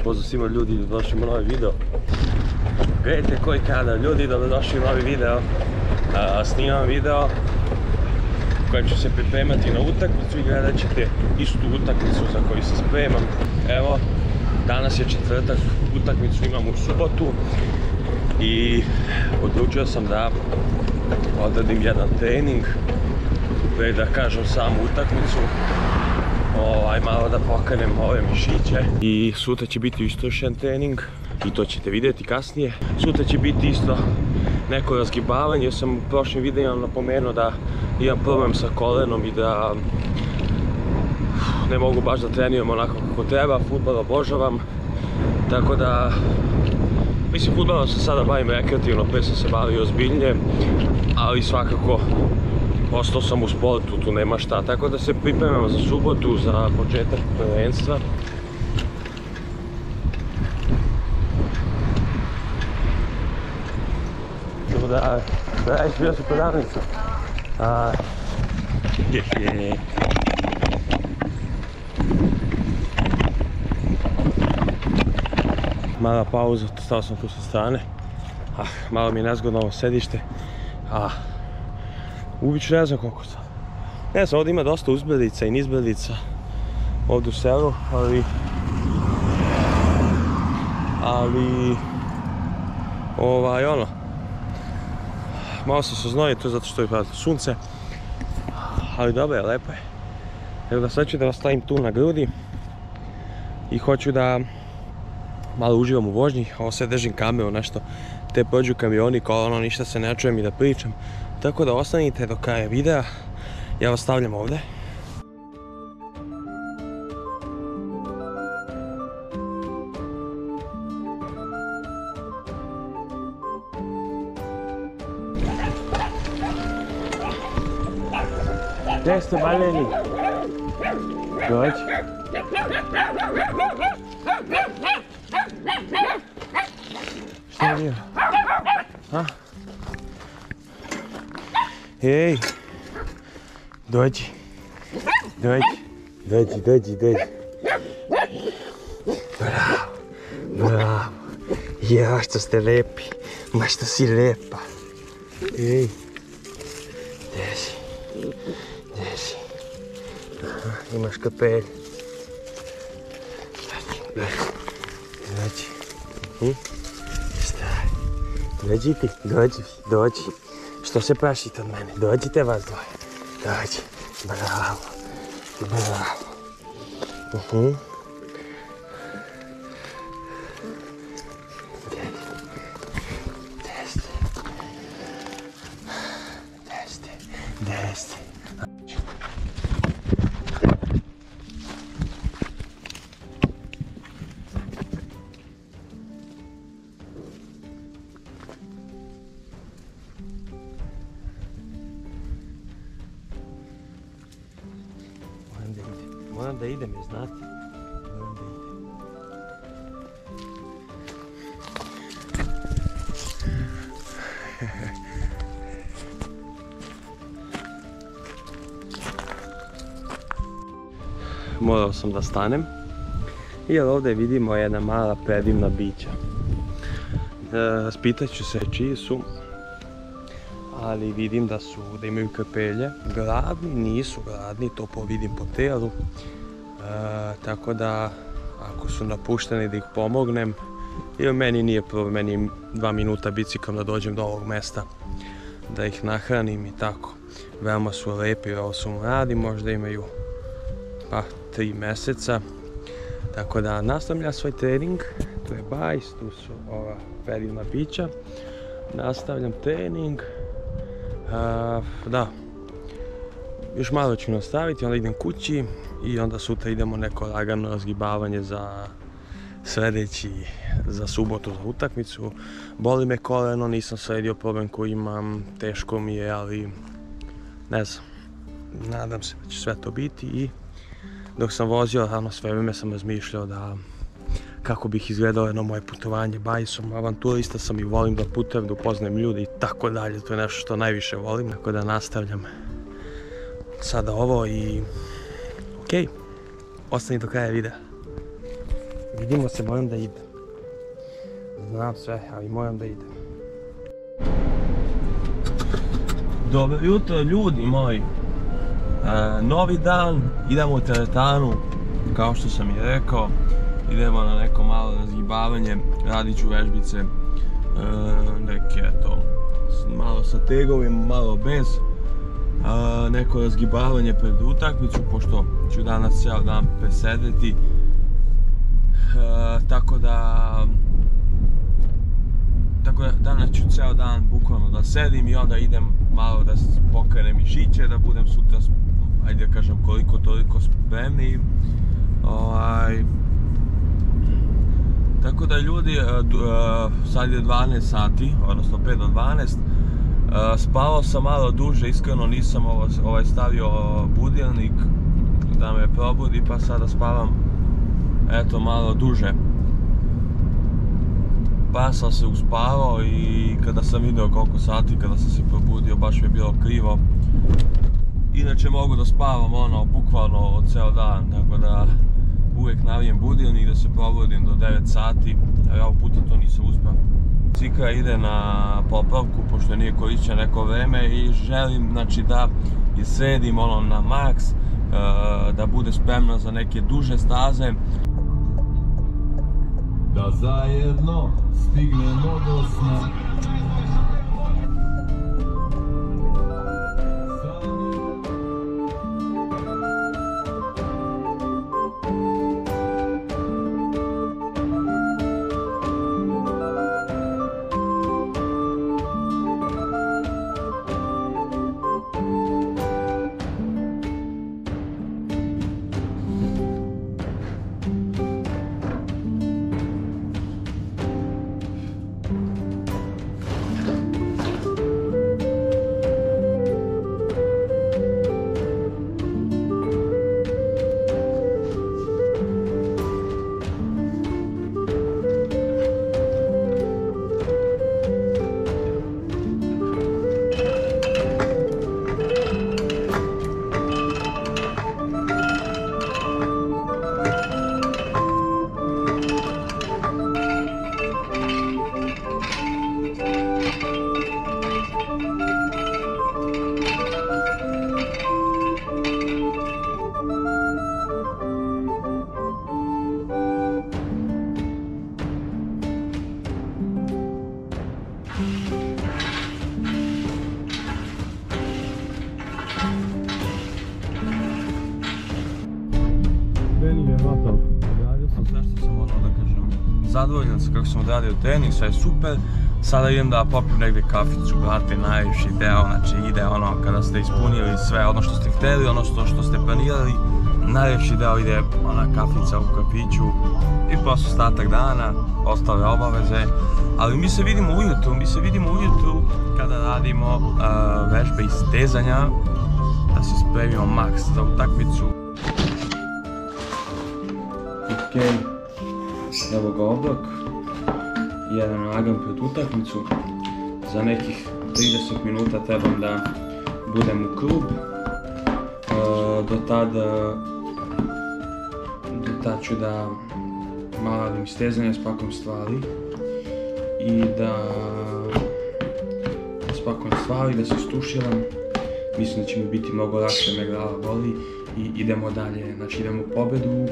pozdrav svima ljudi, došli u novi video. Gledajte koji kadar, ljudi, došli u novi video. Snimam video kojem ću se pripremati na utakmicu i gledat ćete istu utakmicu za koju se spremam. Evo, danas je četvrtak, utakmicu imam u subotu i odlučio sam da odradim jedan trening, pre da kažem samu utakmicu. Malo da pokanem ove mišiće i sutra će biti isto još jedan trening i to ćete vidjeti kasnije. Sutra će biti isto neko razgibavanje jer sam u prošlim videima napomenuo da imam problem sa kolenom i da ne mogu baš da treniram onako kako treba. Fudbal obožavam, tako da mislim fudbalom se sada bavim rekreativno, pre sam se bavio ozbiljnije, ali svakako ostao sam u sportu, tu nema šta, tako da se pripremam za subotu, za početak prvenstva. Dobar dan, da radiš, bio si prodavnica. Mala pauza, stao sam tu sa strane. Malo mi je nezgodno ovo sedište. Ubiću ne znam koliko sam. Ne znam, ovdje ima dosta uzbrdica i nizbrdica ovdje u selu, ali malo sam se znojio, to je zato što je pratilo sunce, ali dobro je, lepo je. Evo da sad ću da vas stavim tu na grudi i hoću da malo uživam u vožnji. Ovo sve držim kameru, nešto te prođu kamioni, kolano, ništa se ne čujem i da pričam. Tako da ostanite do kraja videa, ja vas stavljam ovdje. Gdje ste maleni? Dođi. Šta je bio? Hej, dođi, bravo, ja što ste lepi, ma što si lepa, hej, desi, imaš kapelj, dođi. Što se prašite od mene? Dođite vas dvoje. Dođi. Bravo. Desite. Moram da idem, je znate? Moram da idem. Morao sam da stanem, jer ovdje vidimo jedna mala predivna bića. Raspitat ću se čiji su, ali vidim da imaju krpelje. Gladni, nisu gladni, to vidim po telu. Tako da, ako su napušteni da ih pomognem, jer meni nije problem, meni je 2 minuta biciklom da dođem do ovog mesta, da ih nahranim i tako. Veoma su lepi, ovo su mladi, možda imaju 3 mjeseca. Tako da nastavljam svoj trening, tu je bajs, tu su ova predivna bića. Nastavljam trening. Da, još malo ću nastaviti, onda idem kući i onda sutra idemo neko lagano razgibavanje za subotu za utakmicu. Boli me koleno, nisam sredio problem koji imam, teško mi je, ali ne znam, nadam se da će sve to biti. I dok sam vozio, sve vrijeme sam razmišljao da kako bih izgledao jedno moje putovanje bajsom. Avanturista sam i volim da putujem, da upoznajem ljude i tako dalje. To je nešto što najviše volim, tako da nastavljam sada ovo i okej, ostani do kraja videa. Vidimo se, moram da idem. Znam sve, ali moram da idem. Dobro jutro ljudi moji. Novi dan, idemo u teretanu, kao što sam i rekao. Idemo na neko malo razgibavanje, radit ću vežbice, neke eto, malo sa tegovima, malo bez. Neko razgibavanje pred utakmicu, pošto ću danas cijel dan presedeti. Tako da danas ću cijel dan bukvalno da sedim i onda idem malo da pokrenem mišiće, da budem sutra, ajde da kažem, koliko toliko spremni. Tako da ljudi, sad je 12 sati, odnosno 5 do 12. Spavao sam malo duže, iskreno nisam stavio budilnik da me probudi, pa sada spavam eto malo duže. Pa sam se uspavao i kada sam vidio koliko sati, kada sam se probudio, baš mi je bilo krivo. Inače mogu da spavam bukvalno ceo dan, tako da uvijek navijem budilnik da se probudim do 9 sati, ali ovog puta to nisam uspio. Cikra ide na popravku, pošto nije korišćen neko vreme i želim da je sredim na maks, da bude spremna za neke duže staze. Da zajedno stignemo do sna. Trening je gotov. Odradio sam sve što sam da kažem. Zadovoljan sam kako sam odradio trening, sve je super. Sada idem da popijem negdje kaficu, brate, najviši deo, znači ide kada ste ispunili sve ono što ste htjeli, ono što ste planirali. Najljepši deo ide ona kafica u kafiću i prosto ostatak dana, ostale obaveze. Ali mi se vidimo ujutru kada radimo vežbe i stezanja, da se spremimo maks za utakmicu. Ok, evo ga oblak, jedan nagan pred utakmicu, za nekih 30 minuta trebam da budem u klub, do tad ću da malo radim stezanje, spakujem stvari i da spakujem stvari, da se stuširam. Mislim da će mi biti mnogo lakše, me glava boli i idemo dalje, znači idemo u pobedu